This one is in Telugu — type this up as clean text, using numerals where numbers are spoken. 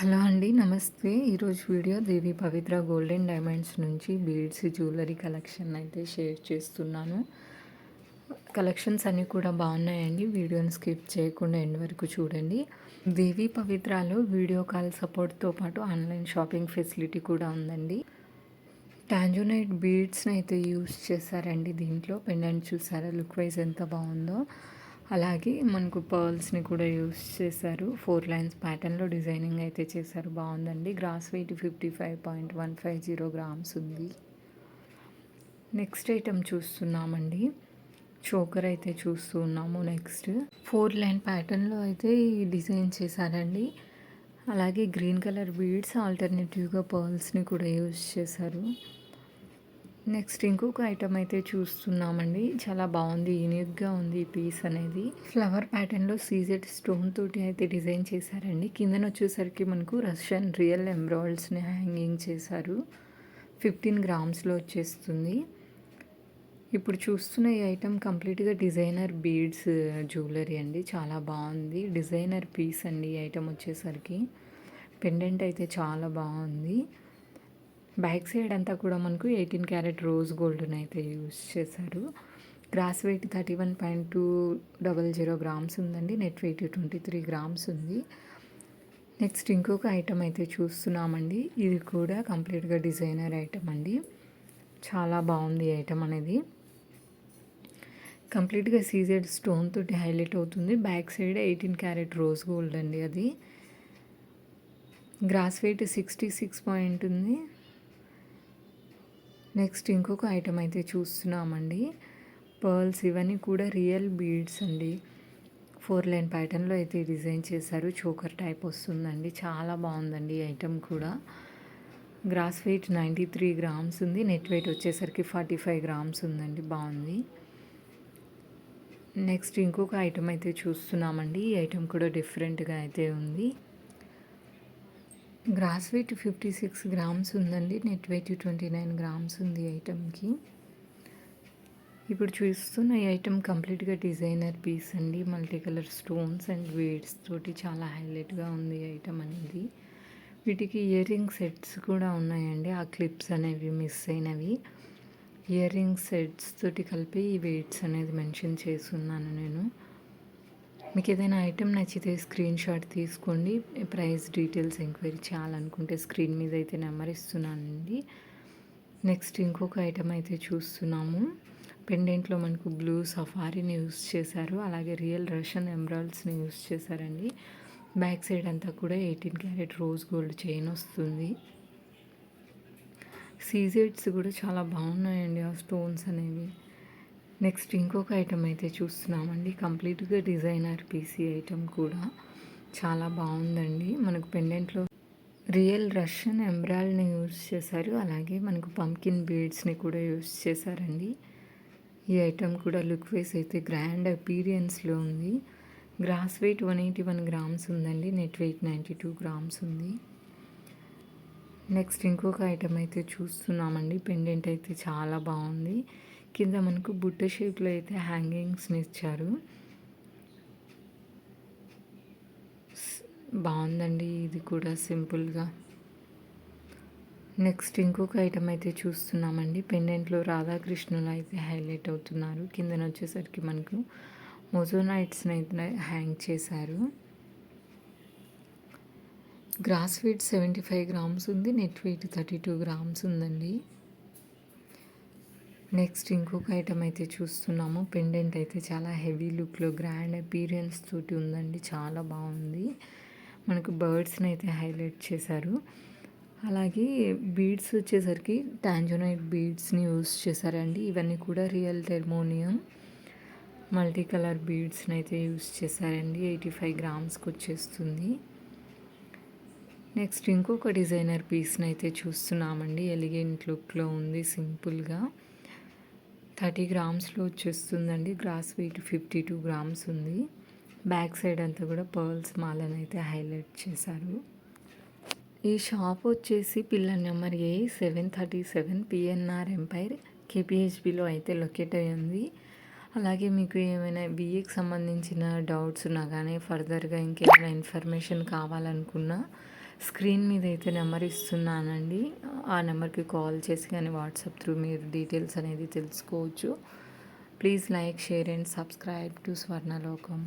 హలో అండి. నమస్తే. ఈరోజు video Devi Pavitra gold and diamonds నుంచి బీడ్స్ జ్యువెలరీ కలెక్షన్ అయితే షేర్ చేస్తున్నాను. కలెక్షన్స్ అన్నీ కూడా బాగున్నాయండి. వీడియోని స్కిప్ చేయకుండా ఎండ్ వరకు చూడండి. దేవి పవిత్రలో వీడియో కాల్ సపోర్ట్తో పాటు ఆన్లైన్ షాపింగ్ ఫెసిలిటీ కూడా ఉందండి. టాంజోనైట్ బీడ్స్ని అయితే యూస్ చేశారండి. దీంట్లో పెండెంట్ చూసారా లుక్ వైజ్ ఎంత బాగుందో. అలాగే మనకు పర్ల్స్ని కూడా యూస్ చేశారు. 4 లైన్స్ ప్యాటర్న్లో డిజైనింగ్ అయితే చేశారు. బాగుందండి. గ్రాస్ వెయిట్ 55.150 గ్రామ్స్ ఉంది. నెక్స్ట్ ఐటెం చూస్తున్నామండి. చోకర్ అయితే చూస్తూ ఉన్నాము. నెక్స్ట్ 4 లైన్ ప్యాటర్న్లో అయితే ఈ డిజైన్ చేశారండి. అలాగే గ్రీన్ కలర్ బీడ్స్ ఆల్టర్నేటివ్గా పర్ల్స్ని కూడా యూస్ చేశారు. నెక్స్ట్ ఇంకొక ఐటమ్ అయితే చూస్తున్నామండి. చాలా బాగుంది, యూనిక్గా ఉంది ఈ పీస్ అనేది. ఫ్లవర్ ప్యాటర్న్లో సీజెడ్ స్టోన్ తోటి అయితే డిజైన్ చేశారండి. కిందన వచ్చేసరికి మనకు రష్యన్ రియల్ ఎంబ్రాయిడ్స్ని హ్యాంగింగ్ చేశారు. 15 గ్రామ్స్లో వచ్చేస్తుంది. ఇప్పుడు చూస్తున్న ఈ ఐటమ్ కంప్లీట్గా డిజైనర్ బీడ్స్ జ్యువెలరీ అండి. చాలా బాగుంది, డిజైనర్ పీస్ అండి ఈ ఐటమ్ వచ్చేసరికి. పెండెంట్ అయితే చాలా బాగుంది. బ్యాక్ సైడ్ అంతా కూడా మనకు 18 క్యారెట్ రోజ్ గోల్డ్ని అయితే యూస్ చేశారు. గ్రాస్ వెయిట్ 31.200 గ్రామ్స్ ఉందండి. నెట్ వెయిట్ 23 గ్రామ్స్ ఉంది. నెక్స్ట్ ఇంకొక ఐటమ్ అయితే చూస్తున్నామండి. ఇది కూడా కంప్లీట్గా డిజైనర్ ఐటమ్ అండి. చాలా బాగుంది ఈ ఐటమ్ అనేది. కంప్లీట్గా సీజెడ్ స్టోన్ తోటి హైలైట్ అవుతుంది. Back side 18 carrot rose gold అండి. అది గ్రాస్ వెయిట్ 66 పాయింట్ ఉంది. నెక్స్ట్ ఇంకొక ఐటమ్ అయితే చూస్తున్నామండి. పర్ల్స్ ఇవన్నీ కూడా రియల్ బీడ్స్ అండి. 4 లైన్ ప్యాటర్న్లో అయితే డిజైన్ చేశారు. చోకర్ టైప్ వస్తుందండి. చాలా బాగుందండి ఈ ఐటమ్ కూడా. గ్రాస్ వెయిట్ 93 గ్రామ్స్ ఉంది. నెట్ వెయిట్ వచ్చేసరికి 45 గ్రామ్స్ ఉందండి. బాగుంది. నెక్స్ట్ ఇంకొక ఐటమ్ అయితే చూస్తున్నామండి. ఈ ఐటమ్ కూడా డిఫరెంట్గా అయితే ఉంది. గ్రాస్ వెయిట్ 56 గ్రామ్స్ ఉందండి. నెట్ వెయిట్ 29 గ్రామ్స్ ఉంది ఐటమ్కి. ఇప్పుడు చూస్తున్న ఈ ఐటమ్ కంప్లీట్గా డిజైనర్ పీస్ అండి. Multi colour stones and beads తోటి చాలా హైలైట్గా ఉంది ఈ ఐటమ్ అనేది. వీటికి ఇయర్ రింగ్ సెట్స్ కూడా ఉన్నాయండి. ఆ క్లిప్స్ అనేవి మిస్ అయినవి. ఇయర్ రింగ్ సెట్స్ తోటి కలిపి ఈ వెయిట్స్ అనేది మెన్షన్ చేస్తున్నాను నేను. మీకు ఏదైనా ఐటెం నచ్చితే స్క్రీన్ షాట్ తీసుకోండి. ప్రైస్ డీటెయిల్స్ ఎంక్వైరీ చేయాలనుకుంటే స్క్రీన్ మీద అయితే నెంబర్ ఇస్తున్నానండి. నెక్స్ట్ ఇంకొక ఐటెం అయితే చూస్తున్నాము. పెండెంట్లో మనకు బ్లూ సఫారీని యూస్ చేశారు. అలాగే రియల్ రష్యన్ ఎమరాల్డ్స్ని యూస్ చేశారండి. బ్యాక్ సైడ్ అంతా కూడా 18 క్యారెట్ రోజ్ గోల్డ్ చైన్ వస్తుంది. సీజెడ్స్ కూడా చాలా బాగున్నాయండి ఆ స్టోన్స్ అనేవి. నెక్స్ట్ ఇంకొక ఐటమ్ అయితే చూస్తున్నామండి. కంప్లీట్గా డిజైనర్ పీసీ ఐటమ్ కూడా చాలా బాగుందండి. మనకు పెండెంట్లో రియల్ రష్యన్ ఎంబ్రాయిడ్ని యూస్ చేశారు. అలాగే మనకు పంకిన్ బీడ్స్ని కూడా యూస్ చేశారండి. ఈ ఐటమ్ కూడా లుక్ వైస్ అయితే గ్రాండ్ అపీరియన్స్లో ఉంది. గ్రాస్ వెయిట్ 181 గ్రామ్స్ ఉందండి. నెట్ వెయిట్ 92 గ్రామ్స్ ఉంది. నెక్స్ట్ ఇంకొక ఐటమ్ అయితే చూస్తున్నామండి. పెండెంట్ అయితే చాలా బాగుంది. కింద మనకు బుట్ట షేప్లో అయితే హ్యాంగింగ్స్ని ఇచ్చారు. బాగుందండి ఇది కూడా సింపుల్గా. నెక్స్ట్ ఇంకొక ఐటమ్ అయితే చూస్తున్నామండి. పెండెంట్లో రాధాకృష్ణులు అయితే హైలైట్ అవుతున్నారు. కిందన వచ్చేసరికి మనకు మొజోనైట్స్ని అయితే హ్యాంగ్ చేశారు. గ్రాస్ వెయిట్ 75 గ్రామ్స్ ఉంది. నెట్ వెయిట్ 32 గ్రామ్స్ ఉందండి. నెక్స్ట్ ఇంకొక ఐటమ్ అయితే చూస్తున్నాము. పెండెంట్ అయితే చాలా హెవీ లుక్లో గ్రాండ్ అపీరియన్స్ తోటి ఉందండి. చాలా బాగుంది. మనకు బర్డ్స్ని అయితే హైలైట్ చేశారు. అలాగే బీడ్స్ వచ్చేసరికి టాంజోనైట్ బీడ్స్ని యూస్ చేశారండి. ఇవన్నీ కూడా రియల్ టెర్మోనియం మల్టీ కలర్ బీడ్స్ని అయితే యూస్ చేశారండి. 85 గ్రామ్స్కి వచ్చేస్తుంది. నెక్స్ట్ ఇంకొక డిజైనర్ పీస్ని అయితే చూస్తున్నామండి. ఎలిగెంట్ లుక్లో ఉంది. సింపుల్గా 30 గ్రామ్స్లో వచ్చేస్తుందండి. గ్రాస్ వెయిట్ 52 గ్రామ్స్ ఉంది. బ్యాక్ సైడ్ అంతా కూడా పర్ల్స్ మాలని అయితే హైలైట్ చేశారు. ఈ షాప్ వచ్చేసి pillar number A737 PNR empire కేపీహెచ్బిలో అయితే లొకేట్ అయ్యి ఉంది. అలాగే మీకు ఏమైనా బిఏకి సంబంధించిన డౌట్స్ ఉన్నా కానీ ఫర్దర్గా ఇంకేమైనా ఇన్ఫర్మేషన్ కావాలనుకున్నా స్క్రీన్ మీద అయితే నెంబర్ ఇస్తున్నానండి. ఆ నెంబర్కి కాల్ చేసి కానీ వాట్సాప్ త్రూ మీరు డీటెయిల్స్ అనేది తెలుసుకోవచ్చు. Please like, share and subscribe to స్వర్ణలోకం.